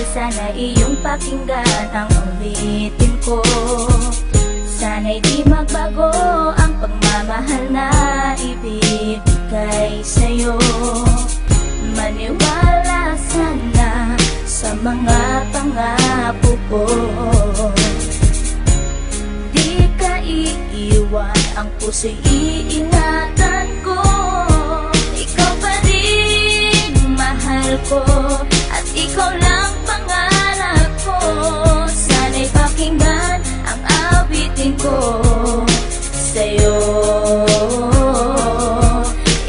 Sana iyong pakinggan ang ulitin ko. Sana'y di magbago ang pagmamahal na ibibigay sa'yo. Maniwala sana sa mga pangako ko. Di ka iiwan, ang puso'y iingatan ko. Ikaw pa rin mahal ko, at ikaw lang pangarap ko. Sana'y pakinggan ang awitin ko sa'yo.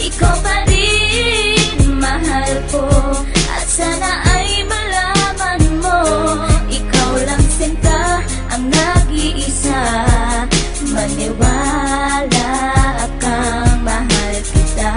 Ikaw pa rin mahal ko, at sana ay malaman mo, ikaw lang sinta ang nag-iisa. Maniwala kang mahal kita.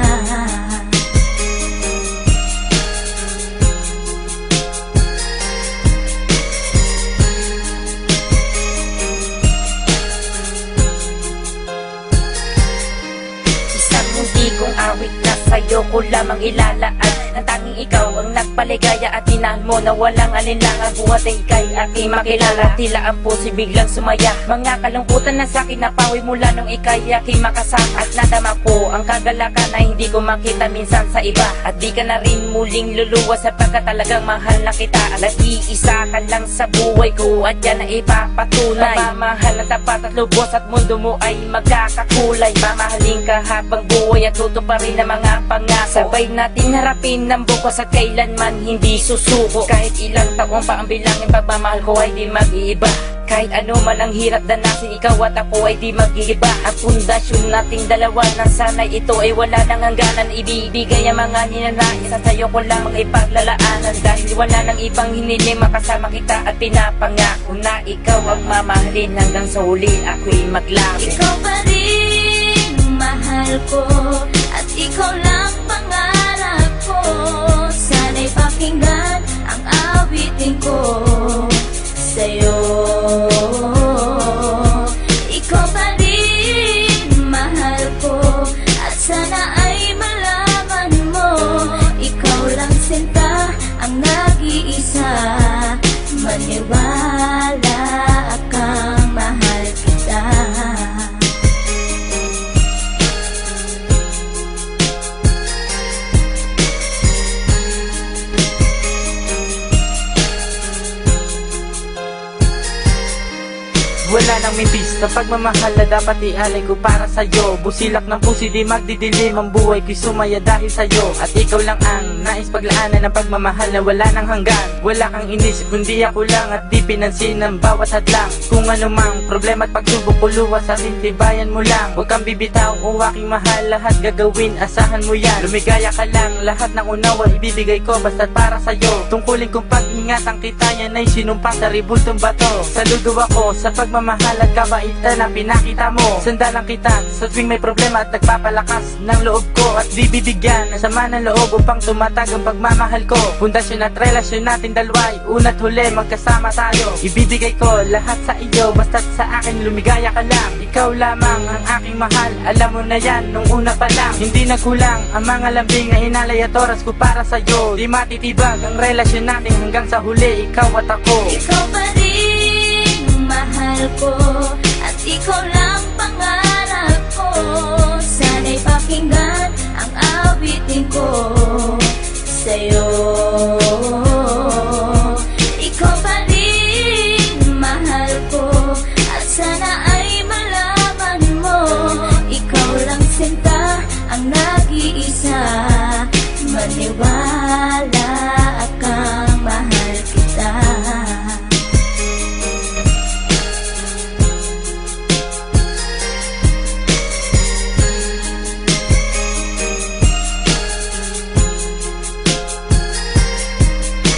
Isang hindi kong awit na sa'yo ko lamang ilalaan. Ang tanging ikaw ang nagpaligaya at tinahan mo na walang alinlangan. Buhat ay ika'y aking makilala. Tila ang puso'y biglang sumaya. Mga kalungkutan na sa'kin napawi mula nung ika'y aking makasama. At nadama ko ang kagalakan na hindi ko makita minsan sa iba. At di ka na rin muling luluwas sapagkat talagang mahal na kita. At iisa ka lang sa buhay ko, at yan ay ipapatunay. Mamahal na tapat at lubos, at mundo mo ay magkakakulay. Mamahalin ka habang buhay at tutuparin ang mga pangako. Sabay natin harapin ng bukas at kailanman hindi susuko. Kahit ilang taong pa ang bilangin, pagmamahal ko ay di mag-iiba. Kahit ano man ang hirap danasin, ikaw at ako ay di mag-iiba. Ang pundasyon nating dalawa ng sanay ito ay wala nang hangganan. Ibibigay ang mga ninanais at sa'yo ko lamang ipaglalaanan. Dahil wala nang ibang hiniling, makasama kita at pinapangako na ikaw ang mamahalin hanggang sa huli ako'y maglabi. Ikaw pa rin mahal ko, at ikaw lang pangarap ko. Sana'y pakinggan ang awitin ko sa'yo. Ikaw pa rin mahal ko, at sana ay malaman mo, ikaw lang sinta ang nag-iisa. Maniwala kang mahal kita. Wala nang mibis na pagmamahal na dapat ialay ko para sa'yo. Busilak ng puso di magdidilim, ang buhay ko'y sumaya dahil sa'yo. At ikaw lang ang nais paglaanan ng pagmamahal na wala nang hanggan. Wala kang inisip kundi ako lang, at di pinansin ang bawat hadlang. Kung ano mang problema at pagsubok ko luwas, at intibayan mo lang. Huwag kang bibitaw o aking mahal, lahat gagawin, asahan mo yan. Lumigaya ka lang, lahat ng unawa ibibigay ko basta't para sa'yo. Tungkulin kong pag-ingatan kita, yan ay sinumpa sa ribultong bato. Saludo ako sa pagmamahal at kabaitan na pinakita mo. Sandalang kita sa tuwing may problema at nagpapalakas ng loob ko. At di bibigyan ng sama ng loob upang tumatag ang pagmamahal ko. Pundasyon at relasyon natin dalawa'y una't huli magkasama tayo. Ibibigay ko lahat sa iyo basta't sa akin lumigaya ka lang. Ikaw lamang ang aking mahal, alam mo na yan nung una pa lang. Hindi nagkulang ang mga lambing na inalay at oras ko para sa'yo. Di matitibag ang relasyon natin hanggang sa huli, ikaw at ako. Ikaw pa rin mahal ko, at ikaw lang pangarap ko. Sana'y pakinggan ang awitin ko sa'yo. Ikaw pa rin mahal ko, at sana ay malaman mo, ikaw lang sinta ang nag-iisa. Maniwala kang mahal kita.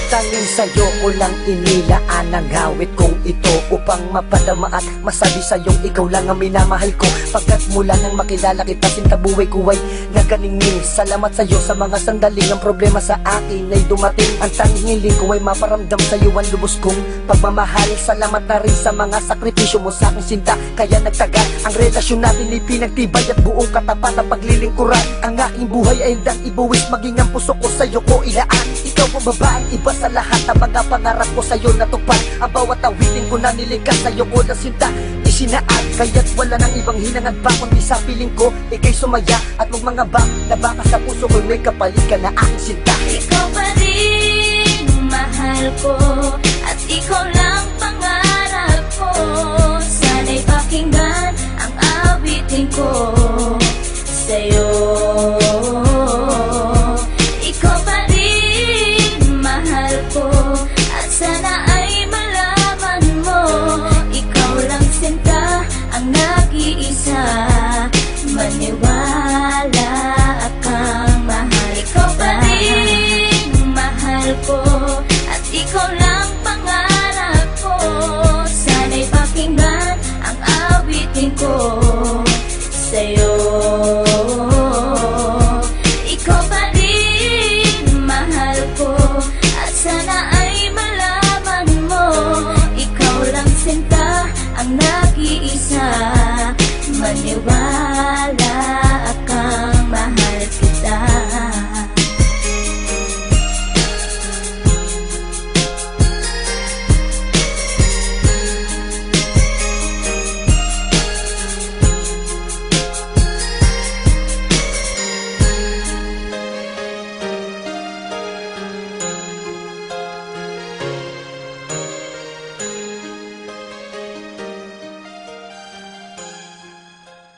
Tanging sa'yo ko lang inilaan ang awit kong ito, upang mapadama at masabi sa'yong ikaw lang ang minamahal ko. Pagkat mula nang makilala kita, sinta buhay ko ay naganingning. Salamat sa'yo sa mga sandaling ang problema sa akin ay dumating. Ang tanging hiling ko ay maparamdam sa'yo ang lubos kong pagmamahal. Salamat na rin sa mga sakripisyo mo sa aking sinta, kaya nagtagal ang relasyon natin ay pinagtibay at buong katapat na paglilingkuran. Ang aking buhay ay hindang ibuwis, maging ang puso ko sa'yo ko ilaan. Ikaw ang babaeng iba sa lahat ng mga pangarap ko sa'yo natupad. Ang bawat awitin ko na nilikas sa'yo ko na sinta isinaan, kaya't wala nang ibang hinangad pa kundi sa piling ko ikay sumaya at magmangaba na baka sa puso ko'y may kapalit ka na aking sinta. Ikaw pa rin mahal ko at ikaw lang pangarap ko. Sana'y pakinggan ang awitin ko sa'yo.